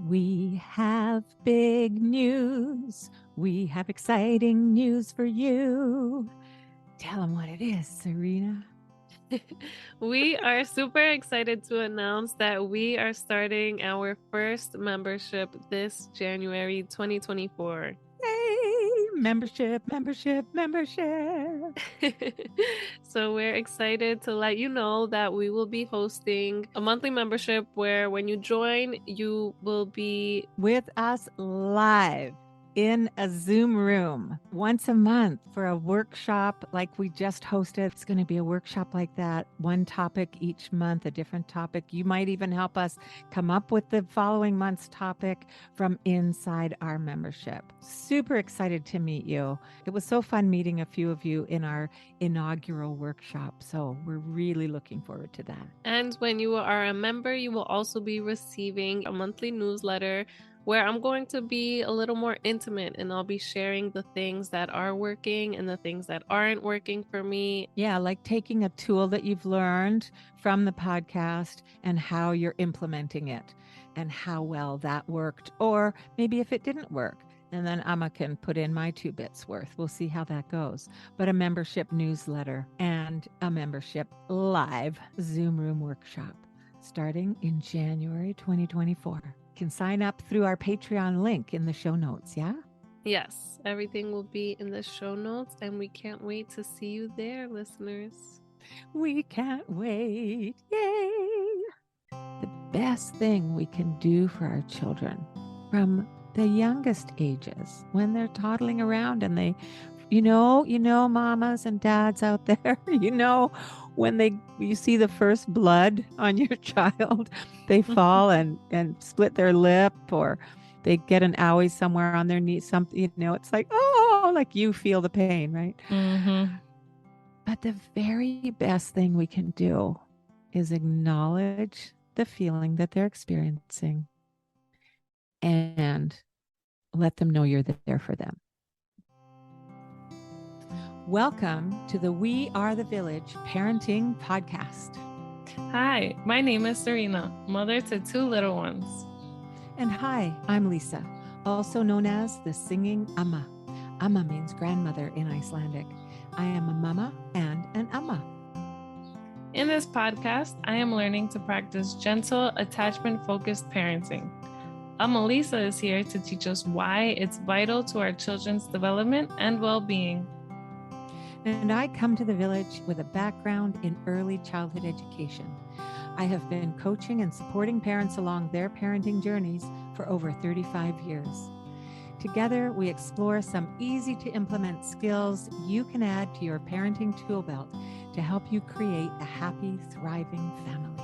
We have big news. We have exciting news for you. Tell them what it is, Serena. We are super excited to announce that we are starting our first membership this January 2024. Yay! Membership. So we're excited to let you know that we will be hosting a monthly membership where when you join, you will be with us live in a Zoom room once a month for a workshop like we just hosted. It's going to be a workshop like that, one topic each month, a different topic. You might even help us come up with the following month's topic from inside our membership. Super excited to meet you. It was so fun meeting a few of you in our inaugural workshop. So we're really looking forward to that. And when you are a member, you will also be receiving a monthly newsletter where I'm going to be a little more intimate and I'll be sharing the things that are working and the things that aren't working for me. Yeah, like taking a tool that you've learned from the podcast and how you're implementing it and how well that worked, or maybe if it didn't work. And then Amma can put in my 2 bits worth. We'll see how that goes. But a membership newsletter and a membership live Zoom room workshop starting in January 2024. You can sign up through our Patreon link in the show notes, yeah? Yes, everything will be in the show notes, and we can't wait to see you there, listeners. We can't wait. Yay! The best thing we can do for our children from the youngest ages when they're toddling around and they, mamas and dads out there, when you see the first blood on your child, they fall and split their lip, or they get an owie somewhere on their knee, something, it's like, oh, like you feel the pain, right? Mm-hmm. But the very best thing we can do is acknowledge the feeling that they're experiencing and let them know you're there for them. Welcome to the We Are the Village Parenting Podcast. Hi, my name is Serena, mother to 2 little ones. And hi, I'm Lisa, also known as the Singing Amma. Amma means grandmother in Icelandic. I am a mama and an Amma. In this podcast, I am learning to practice gentle, attachment-focused parenting. Amma Lisa is here to teach us why it's vital to our children's development and well-being. And I come to the village with a background in early childhood education. I have been coaching and supporting parents along their parenting journeys for over 35 years. Together, we explore some easy-to-implement skills you can add to your parenting tool belt to help you create a happy, thriving family.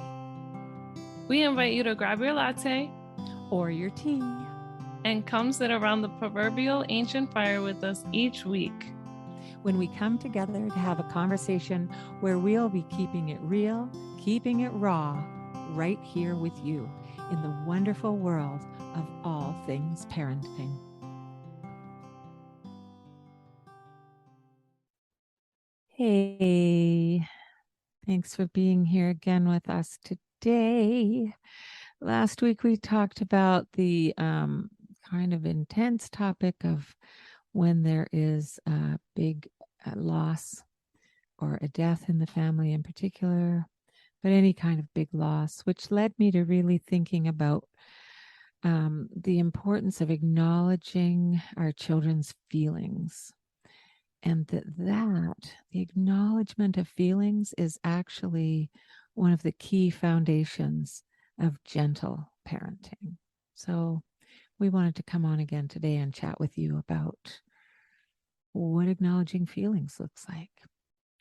We invite you to grab your latte or your tea and come sit around the proverbial ancient fire with us each week. When we come together to have a conversation where we'll be keeping it real, keeping it raw, right here with you in the wonderful world of all things parenting. Hey, thanks for being here again with us today. Last week we talked about the kind of intense topic of when there is a big loss or a death in the family in particular, but any kind of big loss, which led me to really thinking about the importance of acknowledging our children's feelings. And that the acknowledgement of feelings is actually one of the key foundations of gentle parenting. So we wanted to come on again today and chat with you about what acknowledging feelings looks like.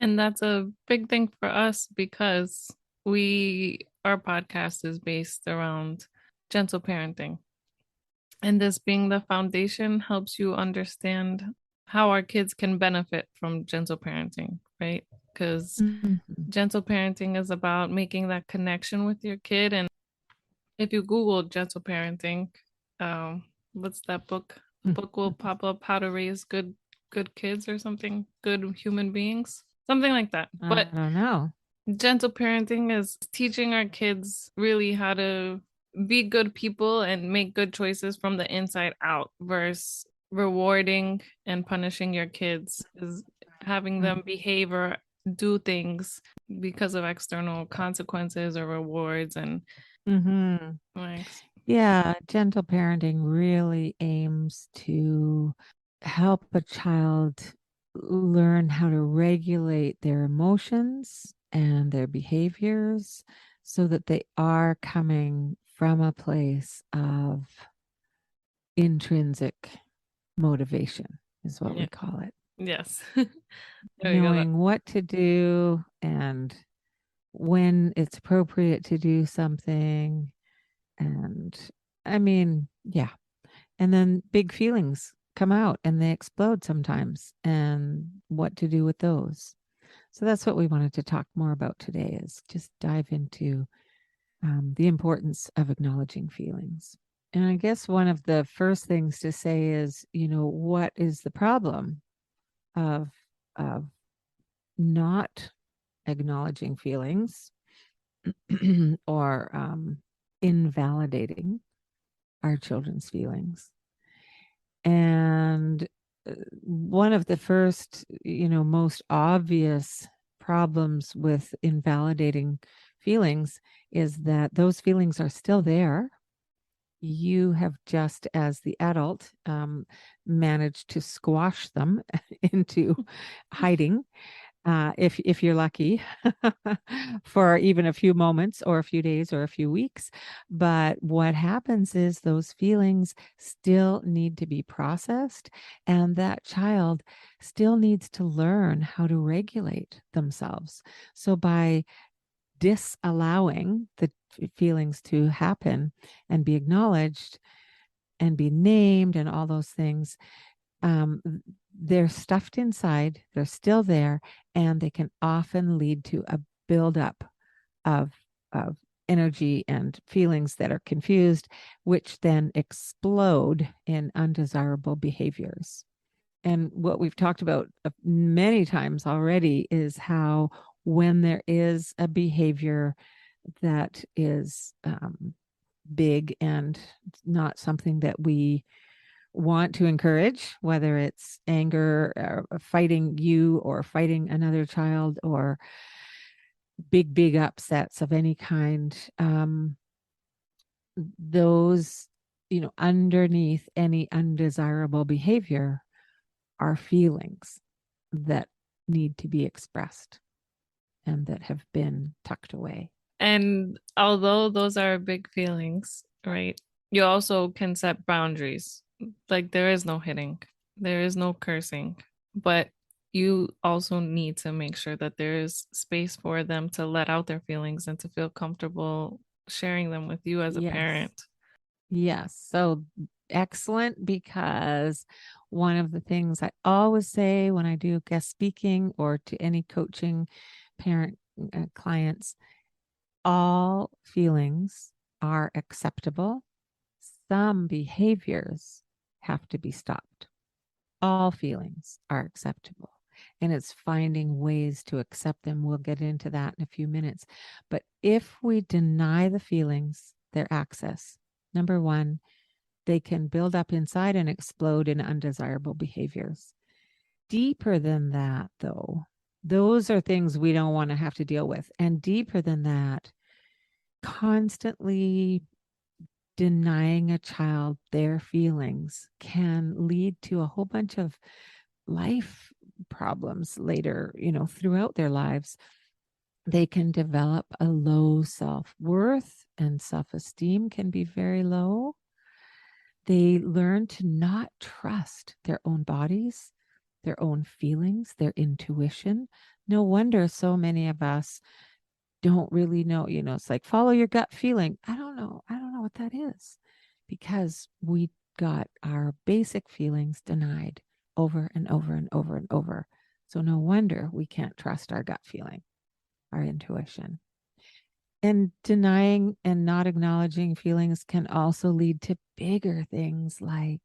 And that's a big thing for us because our podcast is based around gentle parenting. And this being the foundation helps you understand how our kids can benefit from gentle parenting, right? Because gentle parenting is about making that connection with your kid. And if you Google gentle parenting, what's that book? The book will pop up, How to Raise Good Kids or something, Good Human Beings, something like that. But I don't know. Gentle parenting is teaching our kids really how to be good people and make good choices from the inside out versus rewarding and punishing your kids is having them behave or do things because of external consequences or rewards and Mm-hmm. like Yeah, gentle parenting really aims to help a child learn how to regulate their emotions and their behaviors so that they are coming from a place of intrinsic motivation, is what yeah, we call it. yes. There we go. Knowing what to do and when it's appropriate to do something. And I mean, yeah. And then big feelings come out and they explode sometimes, and what to do with those. So that's what we wanted to talk more about today, is just dive into the importance of acknowledging feelings. And I guess one of the first things to say is, what is the problem of of not acknowledging feelings or invalidating our children's feelings? And one of the first, most obvious problems with invalidating feelings is that those feelings are still there. You have just, as the adult, managed to squash them into hiding, if you're lucky, for even a few moments or a few days or a few weeks. But what happens is those feelings still need to be processed, and that child still needs to learn how to regulate themselves. So by disallowing the feelings to happen and be acknowledged and be named and all those things, um, they're stuffed inside, they're still there, and they can often lead to a buildup of, of energy and feelings that are confused, which then explode in undesirable behaviors. And what we've talked about many times already is how when there is a behavior that is big and not something that we want to encourage, whether it's anger, or fighting you, or fighting another child, or big upsets of any kind, those, underneath any undesirable behavior are feelings that need to be expressed and that have been tucked away. And although those are big feelings, right? You also can set boundaries. Like there is no hitting, there is no cursing, but you also need to make sure that there is space for them to let out their feelings and to feel comfortable sharing them with you as a Yes. parent. Yes. So excellent, because one of the things I always say when I do guest speaking or to any coaching parent clients, all feelings are acceptable. Some behaviors have to be stopped. All feelings are acceptable. And it's finding ways to accept them. We'll get into that in a few minutes. But if we deny the feelings their access, number one, they can build up inside and explode in undesirable behaviors. Deeper than that, though, those are things we don't want to have to deal with. And deeper than that, constantly denying a child their feelings can lead to a whole bunch of life problems later, throughout their lives. They can develop a low self-worth, and self-esteem can be very low. They learn to not trust their own bodies, their own feelings, their intuition. No wonder so many of us don't really know, it's like follow your gut feeling. I don't know. I don't know what that is, because we got our basic feelings denied over and over and over and over. So no wonder we can't trust our gut feeling, our intuition. And denying and not acknowledging feelings can also lead to bigger things like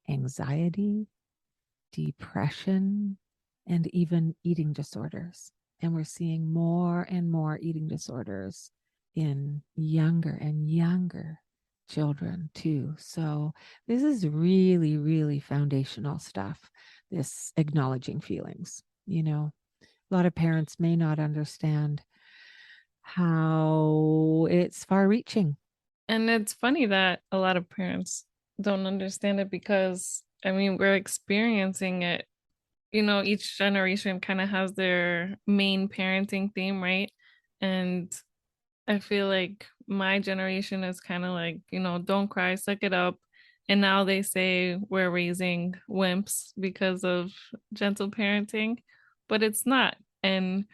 anxiety, depression, and even eating disorders. And we're seeing more and more eating disorders in younger and younger children too. So this is really, really foundational stuff, this acknowledging feelings. A lot of parents may not understand how it's far reaching. And it's funny that a lot of parents don't understand it because, I mean, we're experiencing it. Each generation kind of has their main parenting theme, right? And I feel like my generation is kind of like, don't cry, suck it up. And now they say we're raising wimps because of gentle parenting, but it's not. And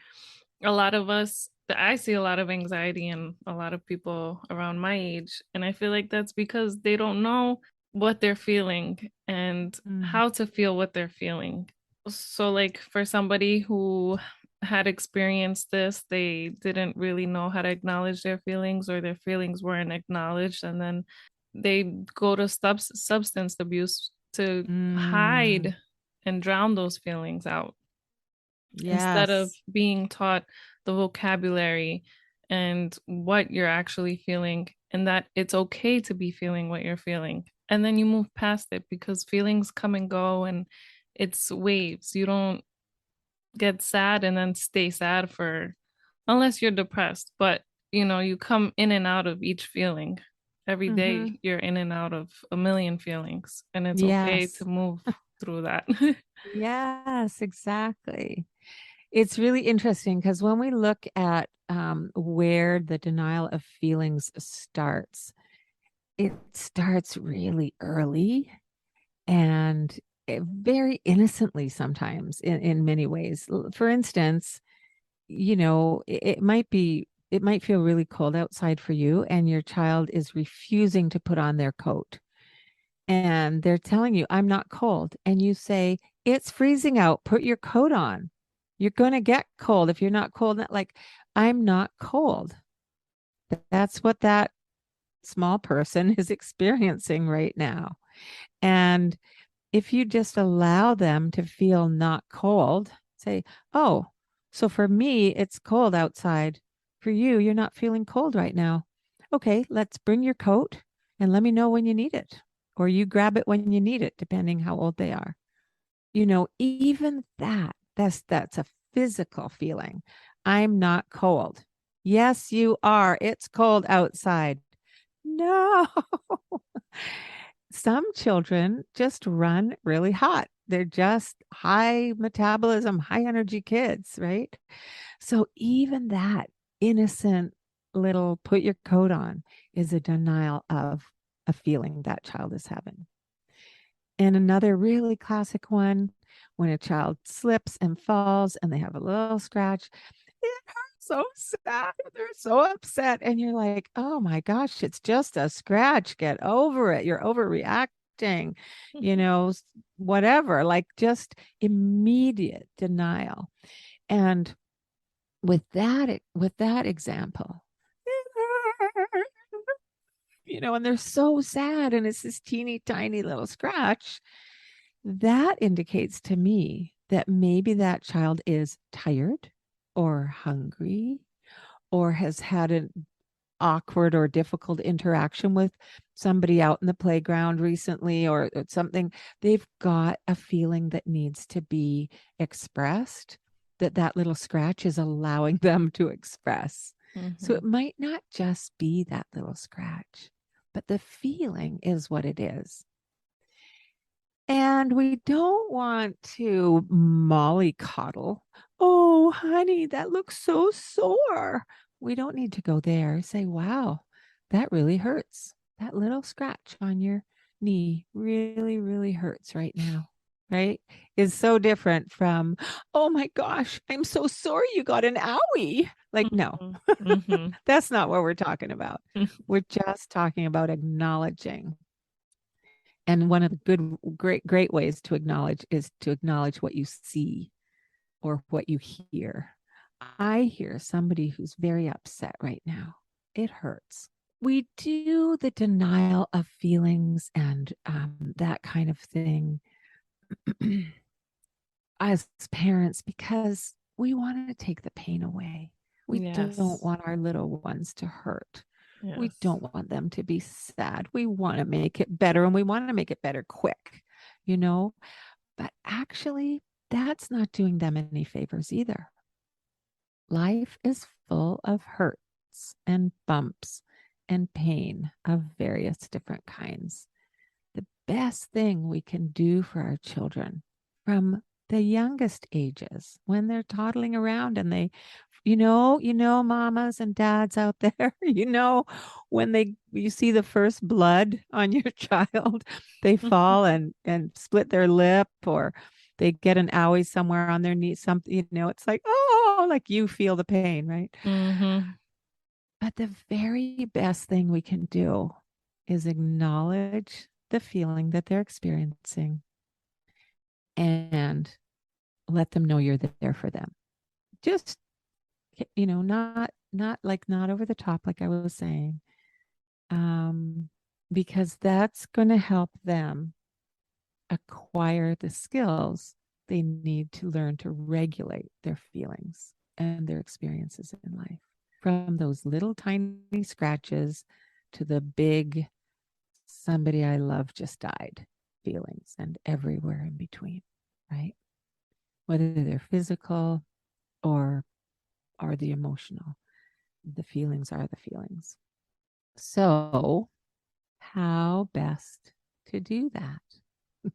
a lot of us, I see a lot of anxiety in a lot of people around my age. And I feel like that's because they don't know what they're feeling and Mm. how to feel what they're feeling. So, like, for somebody who had experienced this, they didn't really know how to acknowledge their feelings, or their feelings weren't acknowledged. And then they go to substance abuse to Mm. hide and drown those feelings out instead of Yes. being taught the vocabulary and what you're actually feeling, and that it's okay to be feeling what you're feeling. And then you move past it because feelings come and go, and it's waves. You don't get sad and then stay sad for, unless you're depressed, but you come in and out of each feeling. Every Mm-hmm. day you're in and out of a million feelings, and it's okay to Yes. move through that. Yes, exactly. It's really interesting because when we look at where the denial of feelings starts, it starts really early and very innocently sometimes in many ways. For instance, it might feel really cold outside for you, and your child is refusing to put on their coat. And they're telling you, I'm not cold. And you say, it's freezing out. Put your coat on. You're going to get cold if you're not cold. Like, I'm not cold. That's what that small person is experiencing right now. And if you just allow them to feel not cold, say, oh, so for me, it's cold outside. For you, you're not feeling cold right now. Okay, let's bring your coat and let me know when you need it. Or you grab it when you need it, depending how old they are. Even that's a physical feeling. I'm not cold. Yes, you are. It's cold outside. No. Some children just run really hot. They're just high metabolism, high energy kids, right? So even that innocent little put your coat on is a denial of a feeling that child is having. And another really classic one, when a child slips and falls and they have a little scratch, it hurts so sad. They're so upset. And you're like, oh my gosh, it's just a scratch. Get over it. You're overreacting, you know, whatever, like just immediate denial. And with that example, and they're so sad and it's this teeny tiny little scratch, that indicates to me that maybe that child is tired or hungry or has had an awkward or difficult interaction with somebody out in the playground recently or something. They've got a feeling that needs to be expressed, that little scratch is allowing them to express. So it Mhm. might not just be that little scratch, but the feeling is what it is. And we don't want to mollycoddle. Oh, honey, that looks so sore. We don't need to go there. Say, wow, that really hurts. That little scratch on your knee really, really hurts right now. Right? Is so different from, oh my gosh, I'm so sorry you got an owie. Like, no, Mhm. Mhm. that's not what we're talking about. We're just talking about acknowledging, and one of the great ways to acknowledge is to acknowledge what you see or what you hear. I hear somebody who's very upset right now. It hurts. We do the denial of feelings and that kind of thing as parents because we want to take the pain away. We don't Yes. want our little ones to hurt. We Yes. don't want them to be sad. We want to make it better and we want to make it better quick, you know? But actually, that's not doing them any favors either. Life is full of hurts and bumps and pain of various different kinds. The best thing we can do for our children from the youngest ages when they're toddling around and they mamas and dads out there, when you see the first blood on your child, they fall and split their lip, or they get an owie somewhere on their knee, something, it's like, oh, like you feel the pain, right? Mm-hmm. But the very best thing we can do is acknowledge the feeling that they're experiencing and let them know you're there for them. Just, not over the top, like I was saying, um, because that's going to help them acquire the skills they need to learn to regulate their feelings and their experiences in life. From those little tiny scratches to the big, somebody I love just died feelings, and everywhere in between, right? Whether they're physical or are the emotional, the feelings are the feelings. So, how best to do that?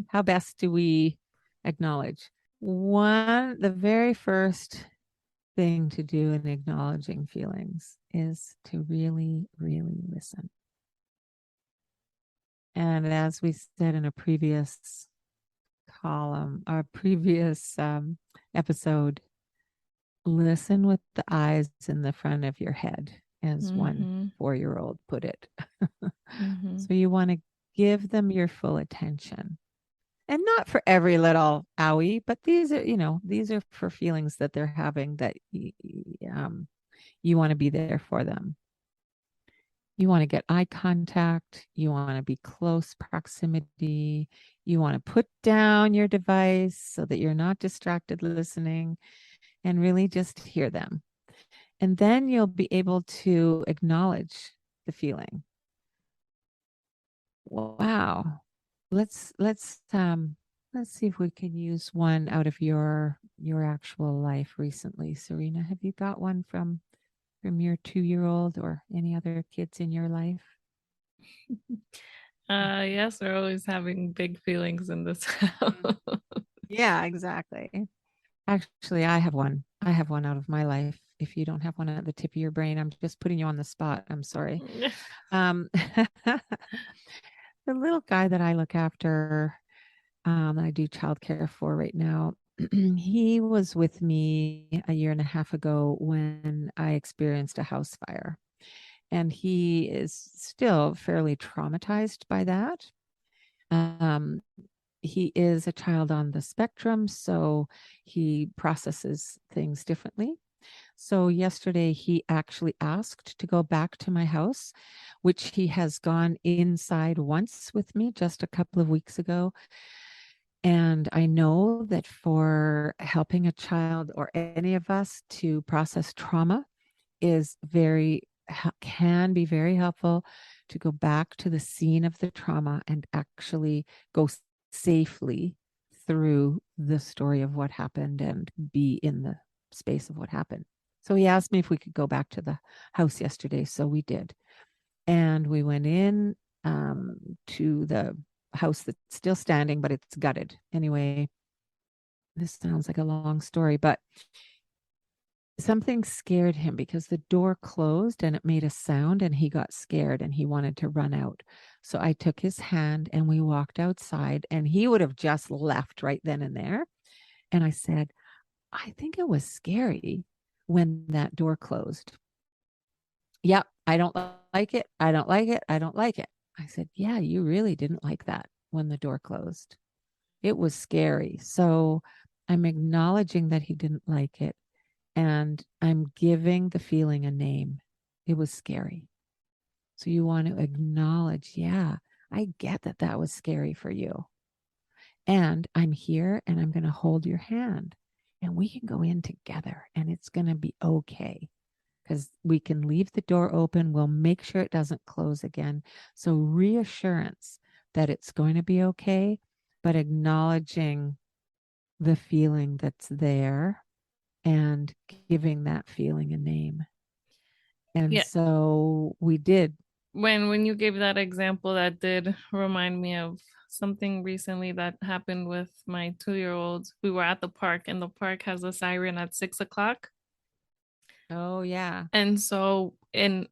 How best do we acknowledge? The very first thing to do in acknowledging feelings is to really, really listen. And as we said in a previous column, our previous episode, listen with the eyes in the front of your head, as one Mm-hmm. 4-year-old put it. Mm-hmm. So you want to give them your full attention. And not for every little owie, but these are for feelings that they're having that you want to be there for them. You want to get eye contact. You want to be close proximity. You want to put down your device so that you're not distracted listening, and really just hear them. And then you'll be able to acknowledge the feeling. Wow. Let's see if we can use one out of your actual life recently. Serena, have you got one from your 2-year-old or any other kids in your life? Yes, we're always having big feelings in this house. Mm. Yeah, exactly. Actually, I have one. I have one out of my life. If you don't have one at the tip of your brain, I'm just putting you on the spot. I'm sorry. Um, the little guy that I look after, I do childcare for right now. He was with me a year and a half ago when I experienced a house fire, and he is still fairly traumatized by that. Um, he is a child on the spectrum, so he processes things differently. So yesterday he actually asked to go back to my house, which he has gone inside once with me just a couple of weeks ago. And I know that for helping a child or any of us to process trauma is can be very helpful to go back to the scene of the trauma and actually go safely through the story of what happened and be in the space of what happened. So he asked me if we could go back to the house yesterday. So we did. And we went in to the house that's still standing, but it's gutted. Anyway, this sounds like a long story, but something scared him because the door closed and it made a sound, and he got scared and he wanted to run out. So I took his hand and we walked outside, and he would have just left right then and there. And I said, I think it was scary when that door closed. Yep, I don't like it. I don't like it. I don't like it. I said, yeah, you really didn't like that when the door closed. It was scary. So I'm acknowledging that he didn't like it, and I'm giving the feeling a name. It was scary. So you want to acknowledge, yeah, I get that that was scary for you. And I'm here and I'm going to hold your hand, and we can go in together and it's going to be okay. because we can leave the door open. We'll make sure it doesn't close again. So reassurance that it's going to be okay, but acknowledging the feeling that's there and giving that feeling a name. And Yeah. so we did. When you gave that example, that did remind me of something recently that happened with my 2-year-old. We were at the park, and the park has a siren at 6 o'clock. Oh, yeah. And so in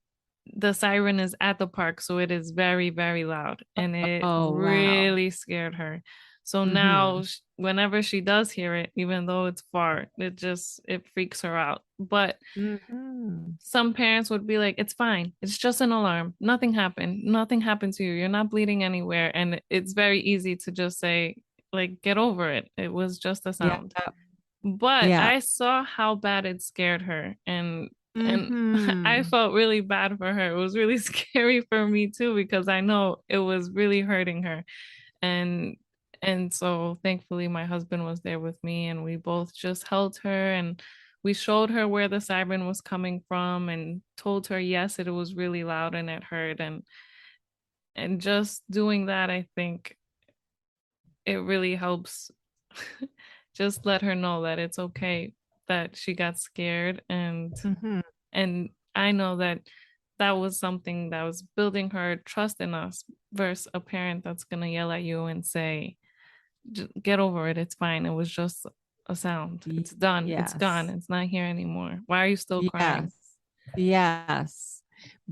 the siren is at the park, so it is very, very loud, and it Oh, wow. really scared her. So now Mm-hmm. whenever she does hear it, even though it's far, it freaks her out. But Mm-hmm. some parents would be like, it's fine, it's just an alarm, nothing happened to you, you're not bleeding anywhere. And it's very easy to just say, like, get over it, it was just a Yeah. sound. But Yeah. I saw how bad it scared her, and I Mm-hmm. felt really bad for her. It was really scary for me too, because I know it was really hurting her. And so thankfully my husband was there with me, and we both just held her, and we showed her where the siren was coming from, and told her yes, it was really loud and it hurt. And just doing that, I think it really helps. Just let her know that it's okay that she got scared. Mm-hmm. And I know that that was something that was building her trust in us, versus a parent that's going to yell at you and say, get over it, it's fine, it was just a sound, it's done, it's gone, Yes. it's not here anymore, why are you still crying? Yes. Yes.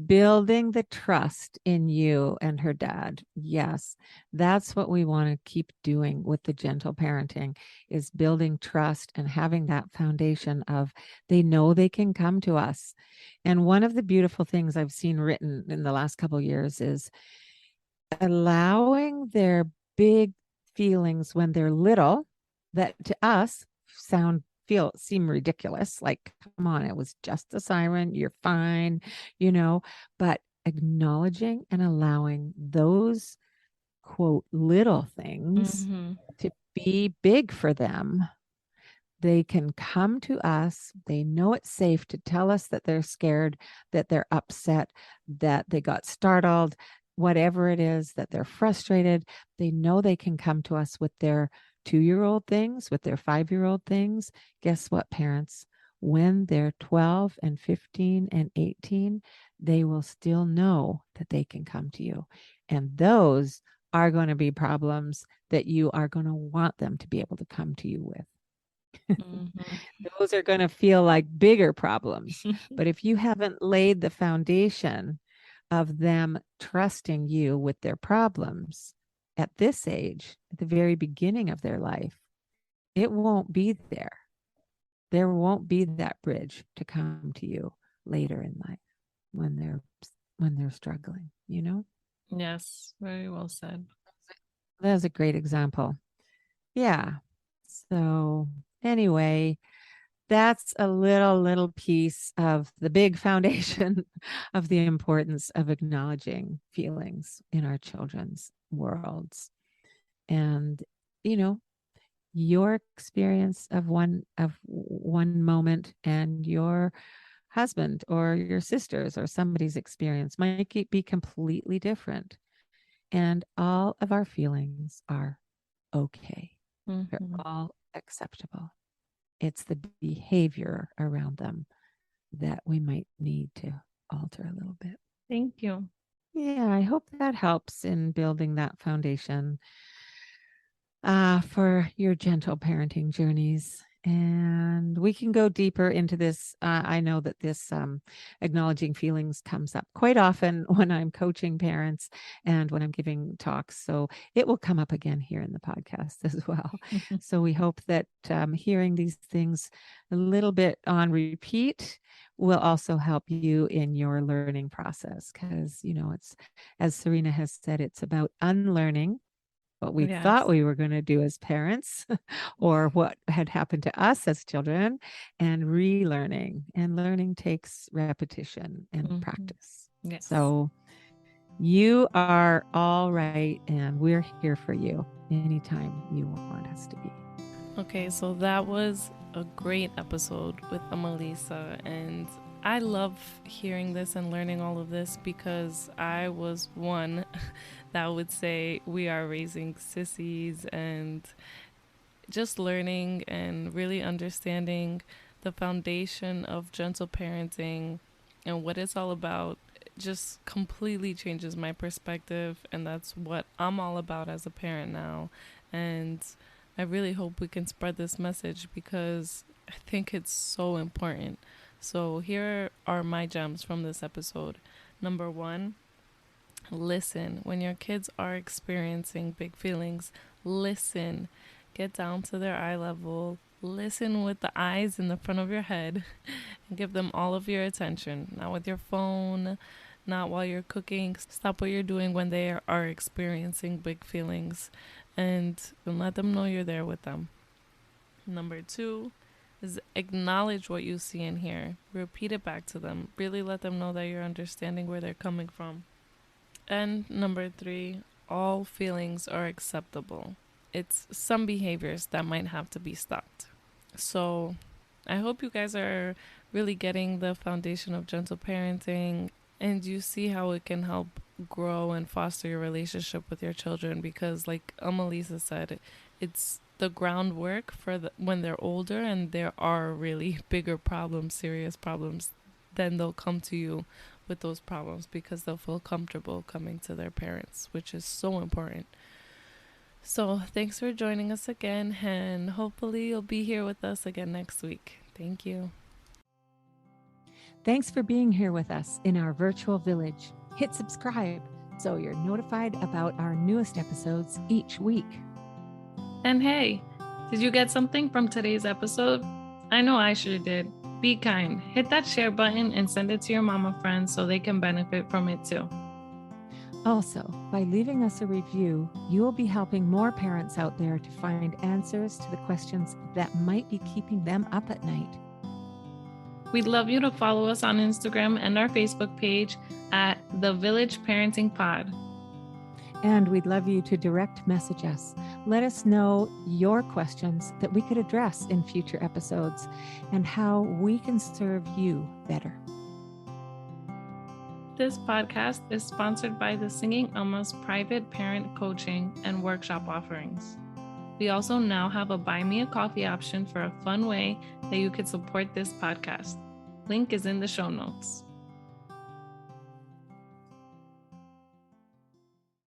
Building the trust in you and her dad. Yes. That's what we want to keep doing with the gentle parenting is building trust and having that foundation of they know they can come to us. And one of the beautiful things I've seen written in the last couple of years is allowing their big feelings when they're little that to us seem ridiculous, like come on, it was just a siren, you're fine, but acknowledging and allowing those quote little things Mm-hmm. to be big for them. They can come to us. They know it's safe to tell us that they're scared, that they're upset, that they got startled, whatever it is, that they're frustrated. They know they can come to us with their 2-year-old things, with their 5-year-old things. Guess what, parents? When they're 12 and 15 and 18, they will still know that they can come to you. And those are going to be problems that you are going to want them to be able to come to you with. Mm-hmm. Those are going to feel like bigger problems. But if you haven't laid the foundation of them trusting you with their problems at this age, at the very beginning of their life, it won't be there. There won't be that bridge to come to you later in life when they're struggling. Yes, very well said. That's a great example. Yeah. So anyway, that's a little piece of the big foundation of the importance of acknowledging feelings in our children's worlds. And, you know, your experience of one moment and your husband or your sisters or somebody's experience might be completely different. And all of our feelings are okay. They're Mm-hmm. all acceptable. It's the behavior around them that we might need to alter a little bit. Thank you. Yeah, I hope that helps in building that foundation for your gentle parenting journeys. And we can go deeper into this. I know that this acknowledging feelings comes up quite often when I'm coaching parents and when I'm giving talks. So it will come up again here in the podcast as well. So we hope that hearing these things a little bit on repeat will also help you in your learning process. Because, it's, as Serena has said, it's about unlearning what we thought Yes. we were going to do as parents or what had happened to us as children and relearning. And learning takes repetition and Mm-hmm. practice. Yes. So you are all right, and we're here for you anytime you want us to be. Okay, so that was a great episode with Melissa, and I love hearing this and learning all of this because I was one that would say we are raising sissies, and just learning and really understanding the foundation of gentle parenting and what it's all about just completely changes my perspective, and that's what I'm all about as a parent now. And I really hope we can spread this message because I think it's so important. So here are my gems from this episode. Number 1, listen. When your kids are experiencing big feelings, listen. Get down to their eye level. Listen with the eyes in the front of your head and give them all of your attention. Not with your phone, not while you're cooking. Stop what you're doing when they are experiencing big feelings, and let them know you're there with them. Number 2 is acknowledge what you see and hear. Repeat it back to them. Really let them know that you're understanding where they're coming from. And number 3, all feelings are acceptable. It's some behaviors that might have to be stopped. So I hope you guys are really getting the foundation of gentle parenting, and you see how it can help grow and foster your relationship with your children, because like Lisa said, it's the groundwork for when they're older and there are really bigger problems, serious problems, then they'll come to you with those problems because they'll feel comfortable coming to their parents, which is so important. So thanks for joining us again, and hopefully you'll be here with us again next week. Thank you. Thanks for being here with us in our virtual village. Hit subscribe so you're notified about our newest episodes each week. And hey, did you get something from today's episode? I know I sure did. Be kind. Hit that share button and send it to your mama friends so they can benefit from it too. Also, by leaving us a review, you will be helping more parents out there to find answers to the questions that might be keeping them up at night. We'd love you to follow us on Instagram and our Facebook page at The Village Parenting Pod. And we'd love you to direct message us. Let us know your questions that we could address in future episodes and how we can serve you better. This podcast is sponsored by the Singing Alma's private parent coaching and workshop offerings. We also now have a Buy Me a Coffee option for a fun way that you could support this podcast. Link is in the show notes.